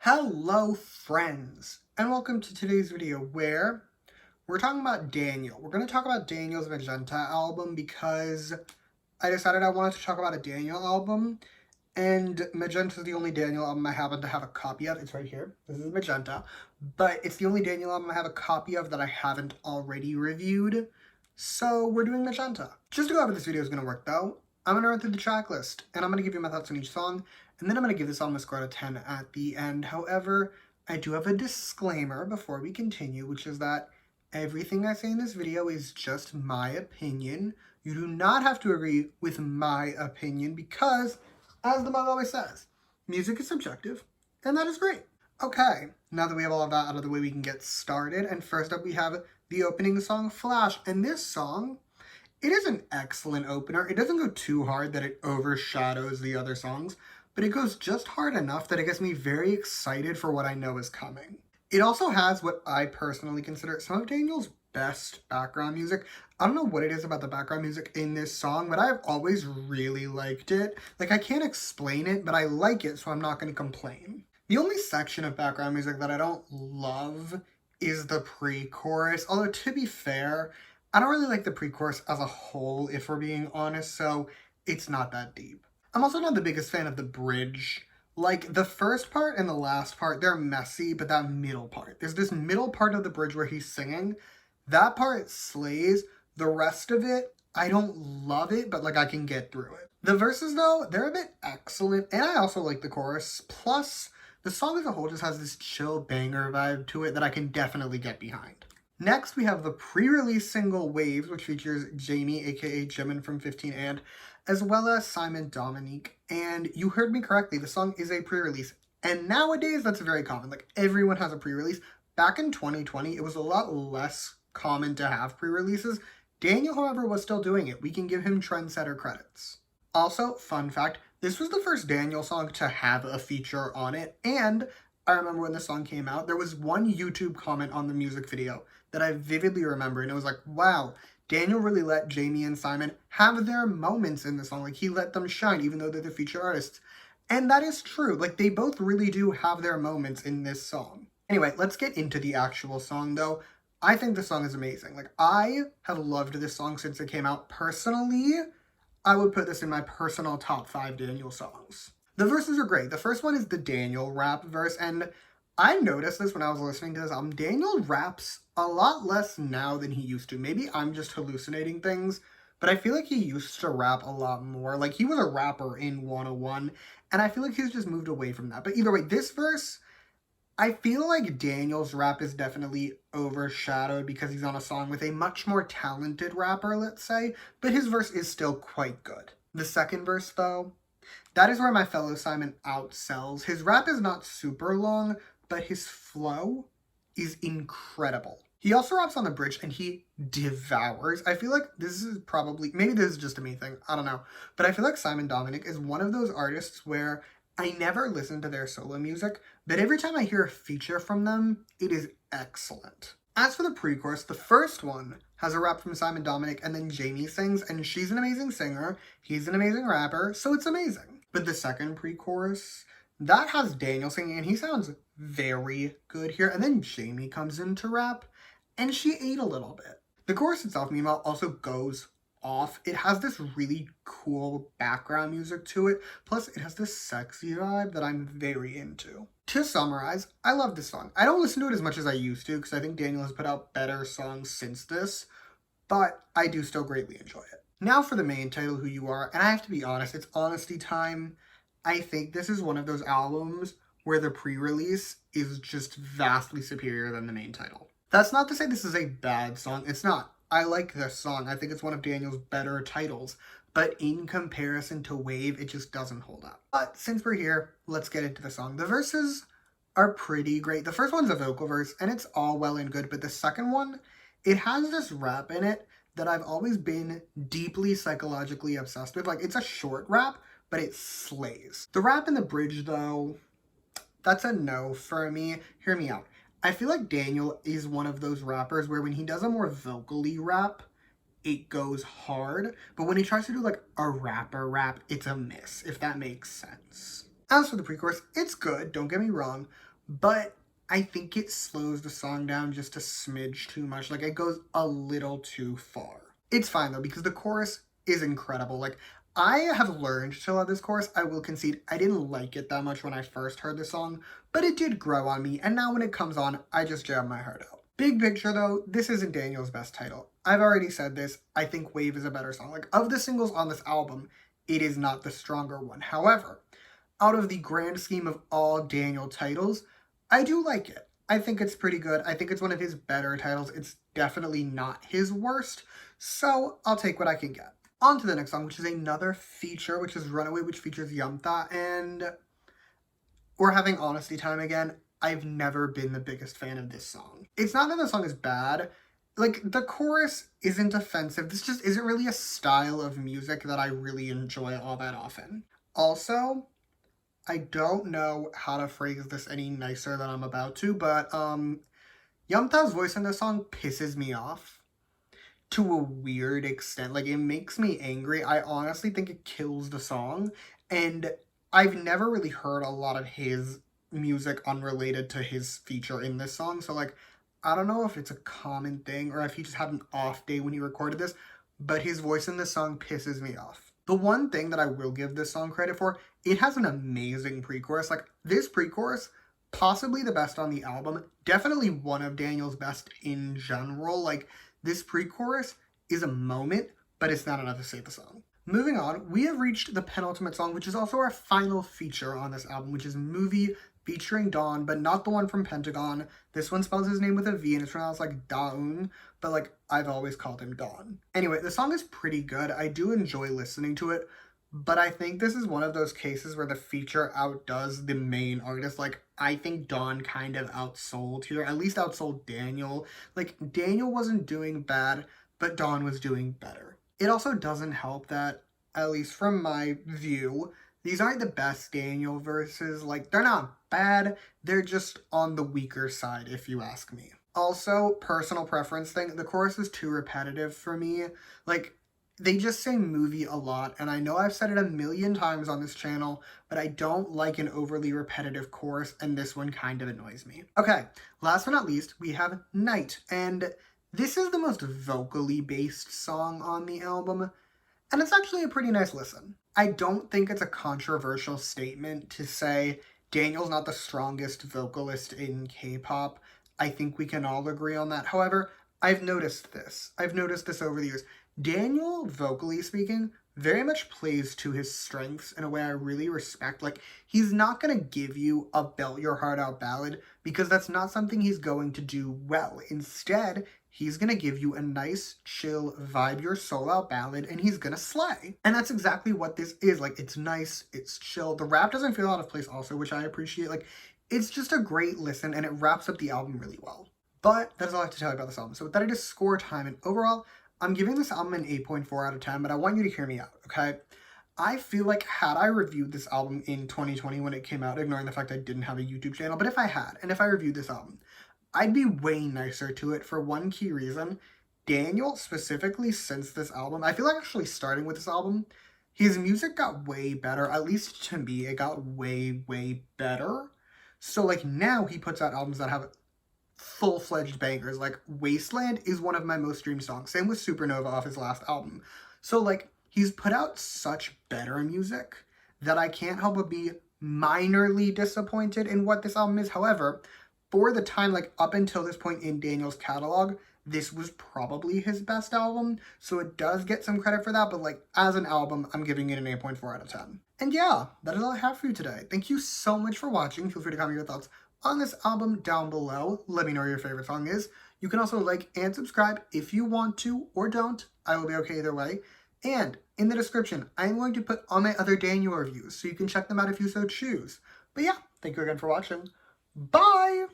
Hello friends, and welcome to today's video where we're talking about Daniel. We're going to talk about Daniel's Magenta album because I decided I wanted to talk about a Daniel album, and Magenta is the only Daniel album I happen to have a copy of. It's right here. This is Magenta, but it's the only Daniel album I have a copy of that I haven't already reviewed, so we're doing Magenta. Just to go over this video is going to work though, I'm going to run through the track list, and I'm going to give you my thoughts on each song, and then I'm going to give this album a score out of 10 at the end. However, I do have a disclaimer before we continue, which is that everything I say in this video is just my opinion. You do not have to agree with my opinion because, as the mug always says, music is subjective, and that is great. Okay, now that we have all of that out of the way, we can get started. And first up, we have the opening song, Flash. And this song, it is an excellent opener. It doesn't go too hard that it overshadows the other songs, but it goes just hard enough that it gets me very excited for what I know is coming. It also has what I personally consider some of Daniel's best background music. I don't know what it is about the background music in this song, but I've always really liked it. Like, I can't explain it, but I like it, so I'm not going to complain. The only section of background music that I don't love is the pre-chorus, although to be fair, I don't really like the pre-chorus as a whole, if we're being honest, so it's not that deep. I'm also not the biggest fan of the bridge. Like, the first part and the last part, they're messy, but that middle part. There's this middle part of the bridge where he's singing. That part slays. The rest of it, I don't love it, but, like, I can get through it. The verses, though, they're a bit excellent, and I also like the chorus. Plus, the song as a whole just has this chill banger vibe to it that I can definitely get behind. Next, we have the pre-release single Waves, which features Jamie, aka Jimin from 15 and, as well as Simon Dominique. And you heard me correctly, the song is a pre-release. And nowadays, that's very common. Like, everyone has a pre-release. Back in 2020, it was a lot less common to have pre-releases. Daniel, however, was still doing it. We can give him trendsetter credits. Also, fun fact, this was the first Daniel song to have a feature on it. And I remember when the song came out, there was one YouTube comment on the music video that I vividly remember. And it was like, wow, Daniel really let Jamie and Simon have their moments in the song. Like, he let them shine, even though they're the featured artists. And that is true. Like, they both really do have their moments in this song. Anyway, let's get into the actual song, though. I think the song is amazing. Like, I have loved this song since it came out. Personally, I would put this in my personal top 5 Daniel songs. The verses are great. The first one is the Daniel rap verse, and I noticed this when I was listening to this album. Daniel raps a lot less now than he used to. Maybe I'm just hallucinating things, but I feel like he used to rap a lot more. Like, he was a rapper in 101, and I feel like he's just moved away from that. But either way, this verse, I feel like Daniel's rap is definitely overshadowed because he's on a song with a much more talented rapper, let's say, but his verse is still quite good. The second verse, though, that is where my fellow Simon outsells. His rap is not super long, but his flow is incredible. He also raps on the bridge and he devours. I feel like this is probably, maybe this is just a me thing, I don't know. But I feel like Simon Dominic is one of those artists where I never listen to their solo music, but every time I hear a feature from them, it is excellent. As for the pre-chorus, the first one has a rap from Simon Dominic and then Jamie sings, and she's an amazing singer, he's an amazing rapper, so it's amazing. But the second pre-chorus, that has Daniel singing, and he sounds very good here. And then Jamie comes in to rap, and she ate a little bit. The chorus itself, meanwhile, also goes off. It has this really cool background music to it. Plus, it has this sexy vibe that I'm very into. To summarize, I love this song. I don't listen to it as much as I used to, because I think Daniel has put out better songs since this, but I do still greatly enjoy it. Now for the main title, Who You Are, and I have to be honest, it's honesty time. I think this is one of those albums where the pre-release is just vastly superior than the main title. That's not to say this is a bad song. It's not. I like this song. I think it's one of Daniel's better titles. But in comparison to Wave, it just doesn't hold up. But since we're here, let's get into the song. The verses are pretty great. The first one's a vocal verse, and it's all well and good. But the second one, it has this rap in it that I've always been deeply psychologically obsessed with. Like, it's a short rap, but it slays. The rap in the bridge, though, that's a no for me. Hear me out. I feel like Daniel is one of those rappers where when he does a more vocally rap, it goes hard. But when he tries to do like a rapper rap, it's a miss, if that makes sense. As for the pre-chorus, it's good, don't get me wrong. but I think it slows the song down just a smidge too much. Like, it goes a little too far. It's fine though, because the chorus is incredible. Like, I have learned to love this chorus. I will concede I didn't like it that much when I first heard the song, but it did grow on me, and now when it comes on, I just jam my heart out. Big picture though, this isn't Daniel's best title. I've already said this, I think Wave is a better song. Like, of the singles on this album, it is not the stronger one. However, out of the grand scheme of all Daniel titles, I do like it. I think it's pretty good. I think it's one of his better titles. It's definitely not his worst, so I'll take what I can get. On to the next song, which is another feature, which is Runaway, which features Yamta, and we're having honesty time again. I've never been the biggest fan of this song. It's not that the song is bad. Like, the chorus isn't offensive. This just isn't really a style of music that I really enjoy all that often. Also, I don't know how to phrase this any nicer than I'm about to, but Yamta's voice in this song pisses me off to a weird extent. Like, it makes me angry. I honestly think it kills the song, and I've never really heard a lot of his music unrelated to his feature in this song, so like, I don't know if it's a common thing or if he just had an off day when he recorded this, but his voice in this song pisses me off. The one thing that I will give this song credit for, it has an amazing pre-chorus. Like, this pre-chorus, possibly the best on the album, definitely one of Daniel's best in general. Like, this pre-chorus is a moment, but it's not enough to save the song. Moving on, we have reached the penultimate song, which is also our final feature on this album, which is Movie, featuring Dawn, but not the one from Pentagon. This one spells his name with a V and it's pronounced like Daun, but like, I've always called him Dawn. Anyway, the song is pretty good. I do enjoy listening to it, but I think this is one of those cases where the feature outdoes the main artist. Like, I think Dawn kind of outsold here, at least outsold Daniel. Like, Daniel wasn't doing bad, but Dawn was doing better. It also doesn't help that, at least from my view, these aren't the best Daniel verses. Like, they're not bad, they're just on the weaker side, if you ask me. Also, personal preference thing, the chorus is too repetitive for me. Like, they just say movie a lot, and I know I've said it a million times on this channel, but I don't like an overly repetitive chorus, and this one kind of annoys me. Okay, last but not least, we have Night, and this is the most vocally based song on the album, and it's actually a pretty nice listen. I don't think it's a controversial statement to say Daniel's not the strongest vocalist in K-pop. I think we can all agree on that. However, I've noticed this. I've noticed this over the years. Daniel, vocally speaking, very much plays to his strengths in a way I really respect. Like, he's not going to give you a belt your heart out ballad because that's not something he's going to do well. Instead, he's going to give you a nice, chill, vibe your soul out ballad, and he's going to slay. And that's exactly what this is. Like, it's nice, it's chill. The rap doesn't feel out of place also, which I appreciate. Like, it's just a great listen, and it wraps up the album really well. But that's all I have to tell you about this album. So with that, it is score time, and overall, I'm giving this album an 8.4 out of 10, but I want you to hear me out, okay? I feel like had I reviewed this album in 2020 when it came out, ignoring the fact I didn't have a YouTube channel, but if I had, and if I reviewed this album, I'd be way nicer to it for one key reason. Daniel, specifically since this album, I feel like actually starting with this album, his music got way better, at least to me, it got way, way better. So like now he puts out albums that have full-fledged bangers. Like, Wasteland is one of my most streamed songs. Same with Supernova off his last album. So, like, he's put out such better music that I can't help but be minorly disappointed in what this album is. However, for the time, like, up until this point in Daniel's catalog, this was probably his best album, so it does get some credit for that, but, like, as an album, I'm giving it an 8.4 out of 10. And yeah, that is all I have for you today. Thank you so much for watching. Feel free to comment your thoughts on this album down below. Let me know what your favorite song is. You can also like and subscribe if you want to or don't. I will be okay either way. And in the description, I'm going to put all my other Daniel reviews, so you can check them out if you so choose. But yeah, thank you again for watching. Bye!